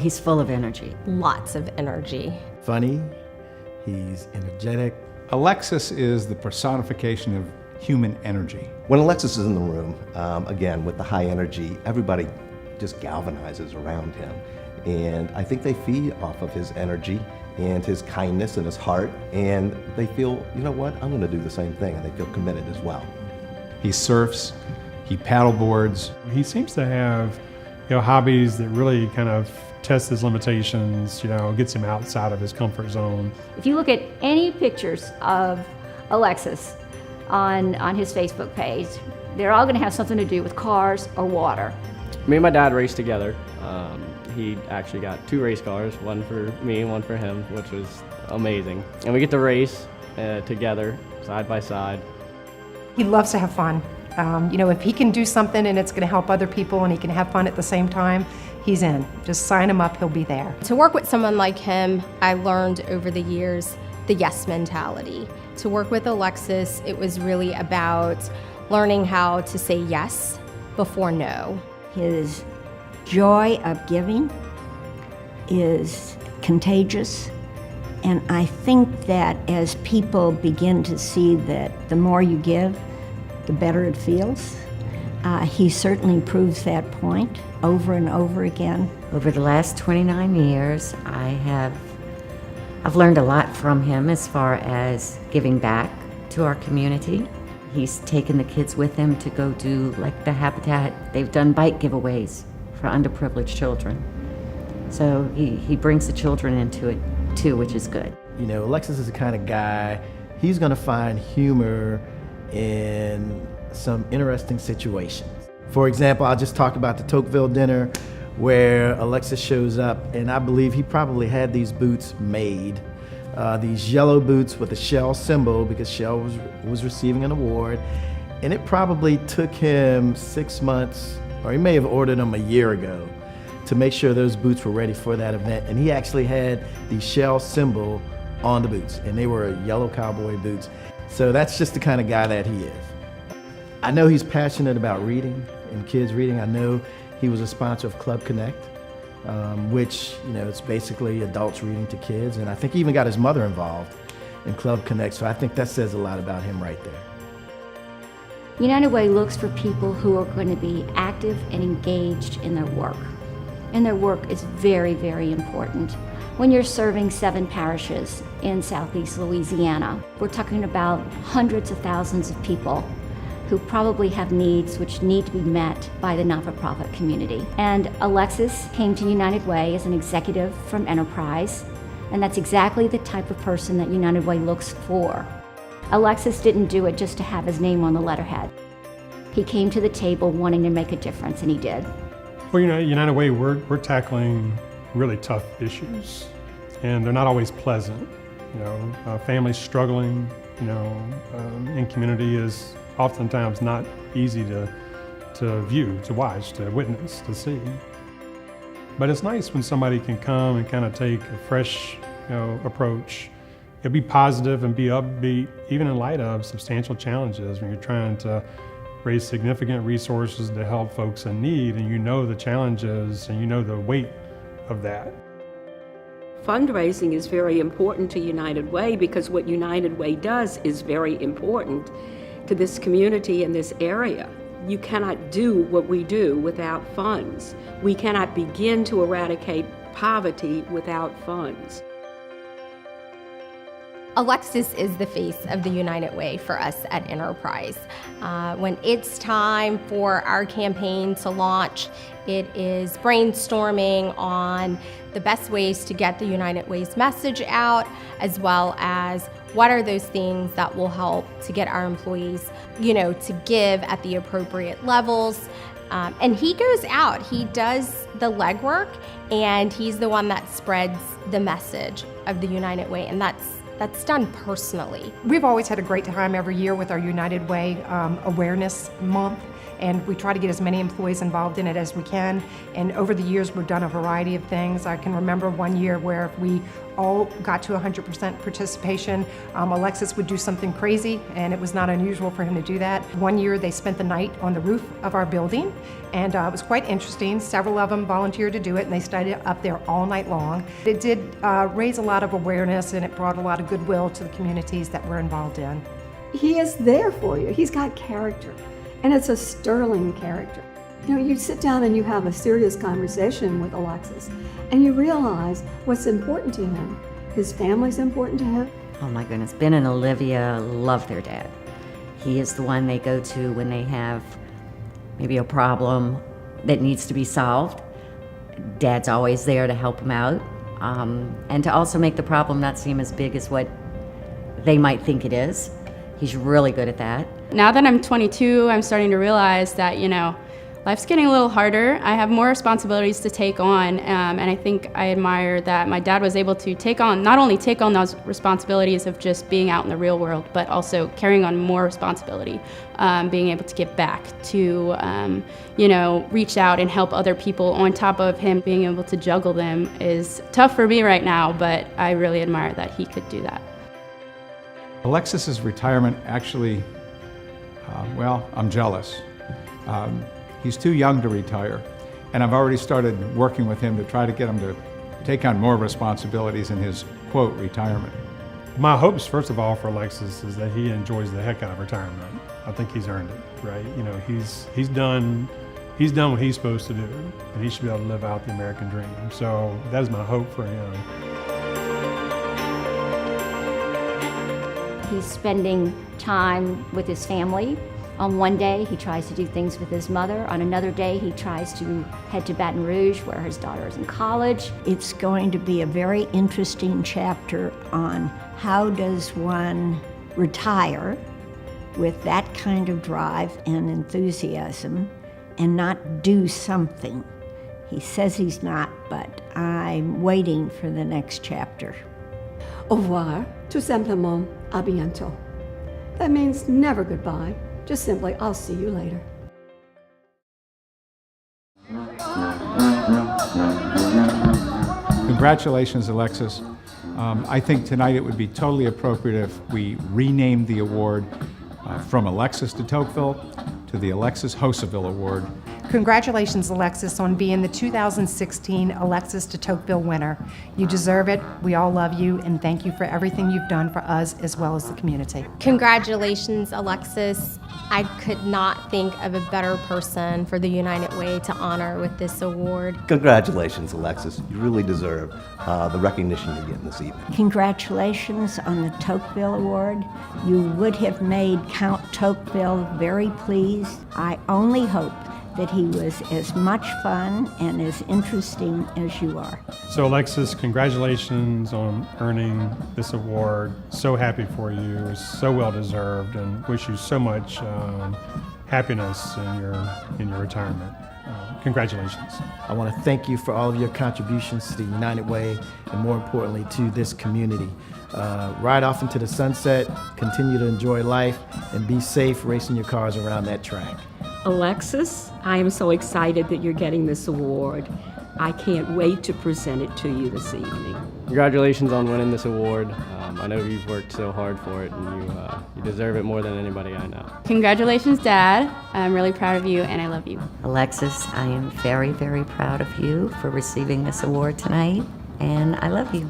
he's full of energy. Lots of energy. Funny, he's energetic. Alexis is the personification of human energy. When Alexis is in the room, again, with the high energy, everybody just galvanizes around him. And I think they feed off of his energy and his kindness and his heart, and they feel, you know what, I'm going to do the same thing, and they feel committed as well. He surfs, he paddleboards. He seems to have, hobbies that really kind of test his limitations, gets him outside of his comfort zone. If you look at any pictures of Alexis on his Facebook page, they're all going to have something to do with cars or water. Me and my dad raced together. He actually got 2 race cars, one for me and one for him, which was amazing. And we get to race together, side by side. He loves to have fun. If he can do something and it's going to help other people and he can have fun at the same time, he's in. Just sign him up, he'll be there. To work with someone like him, I learned over the years the yes mentality. To work with Alexis, it was really about learning how to say yes before no. His joy of giving is contagious, and I think that as people begin to see that the more you give, the better it feels, he certainly proves that point over and over again. Over the last 29 years, I've learned a lot from him as far as giving back to our community. He's taken the kids with him to go do, like the Habitat, they've done bike giveaways for underprivileged children. So he brings the children into it too, which is good. Alexis is the kind of guy, he's gonna find humor in some interesting situations. For example, I'll just talk about the Tocqueville dinner where Alexis shows up, and I believe he probably had these boots made. These yellow boots with a Shell symbol, because Shell was receiving an award, and it probably took him 6 months, or he may have ordered them a year ago, to make sure those boots were ready for that event. And he actually had the Shell symbol on the boots, and they were yellow cowboy boots. So that's just the kind of guy that he is. I know he's passionate about reading and kids reading. I know he was a sponsor of Club Connect, which, it's basically adults reading to kids. And I think he even got his mother involved in Club Connect. So I think that says a lot about him right there. United Way looks for people who are going to be active and engaged in their work. And their work is very, very important. When you're serving 7 parishes in Southeast Louisiana, we're talking about hundreds of thousands of people who probably have needs which need to be met by the not-for-profit community. And Alexis came to United Way as an executive from Enterprise, and that's exactly the type of person that United Way looks for. Alexis didn't do it just to have his name on the letterhead. He came to the table wanting to make a difference, and he did. Well, United Way, we're tackling really tough issues, and they're not always pleasant. Families struggling, in community is oftentimes not easy to view, to watch, to witness, to see. But it's nice when somebody can come and kind of take a fresh, approach. It'll be positive and be upbeat, even in light of substantial challenges when you're trying to raise significant resources to help folks in need, and the challenges and the weight of that. Fundraising is very important to United Way because what United Way does is very important to this community and this area. You cannot do what we do without funds. We cannot begin to eradicate poverty without funds. Alexis is the face of the United Way for us at Enterprise. When it's time for our campaign to launch, it is brainstorming on the best ways to get the United Way's message out, as well as what are those things that will help to get our employees, to give at the appropriate levels. And he goes out, he does the legwork, and he's the one that spreads the message of the United Way, and that's done personally. We've always had a great time every year with our United Way Awareness Month, and we try to get as many employees involved in it as we can. And over the years, we've done a variety of things. I can remember one year where we all got to 100% participation. Alexis would do something crazy, and it was not unusual for him to do that. One year, they spent the night on the roof of our building, and it was quite interesting. Several of them volunteered to do it, and they stayed up there all night long. It did raise a lot of awareness, and it brought a lot of goodwill to the communities that we're involved in. He is there for you. He's got character, and it's a sterling character. You know, you sit down and you have a serious conversation with Alexis, and you realize what's important to him. His family's important to him. Oh my goodness, Ben and Olivia love their dad. He is the one they go to when they have maybe a problem that needs to be solved. Dad's always there to help them out, and to also make the problem not seem as big as what they might think it is. He's really good at that. Now that I'm 22, I'm starting to realize that, you know, life's getting a little harder. I have more responsibilities to take on, and I think I admire that my dad was able to not only take on those responsibilities of just being out in the real world, but also carrying on more responsibility, being able to give back, to, you know, reach out and help other people on top of him being able to juggle them is tough for me right now, but I really admire that he could do that. Alexis's retirement actually, well, I'm jealous. He's too young to retire, and I've already started working with him to try to get him to take on more responsibilities in his, quote, retirement. My hopes, first of all, for Alexis is that he enjoys the heck out of retirement. I think he's earned it, right? You know, he's done what he's supposed to do, and he should be able to live out the American dream. So that is my hope for him. He's spending time with his family. On one day, he tries to do things with his mother. On another day, he tries to head to Baton Rouge, where his daughter is in college. It's going to be a very interesting chapter on how does one retire with that kind of drive and enthusiasm and not do something. He says he's not, but I'm waiting for the next chapter. Au revoir, tout simplement, à bientôt. That means never goodbye, just simply, I'll see you later. Congratulations, Alexis. I think tonight it would be totally appropriate if we renamed the award from Alexis de Tocqueville to the Alexis Hocevar Award. Congratulations, Alexis, on being the 2016 Alexis de Tocqueville winner. You deserve it. We all love you, and thank you for everything you've done for us as well as the community. Congratulations, Alexis. I could not think of a better person for the United Way to honor with this award. Congratulations, Alexis. You really deserve the recognition you're getting this evening. Congratulations on the Tocqueville Award. You would have made Count Tocqueville very pleased. I only hope that he was as much fun and as interesting as you are. So Alexis, congratulations on earning this award. So happy for you. It's so well deserved, and wish you so much happiness in your retirement. Congratulations. I want to thank you for all of your contributions to the United Way, and more importantly, to this community. Ride off into the sunset, continue to enjoy life, and be safe racing your cars around that track. Alexis, I am so excited that you're getting this award. I can't wait to present it to you this evening. Congratulations on winning this award. I know you've worked so hard for it, and you deserve it more than anybody I know. Congratulations, Dad. I'm really proud of you, and I love you. Alexis, I am very, very proud of you for receiving this award tonight, and I love you.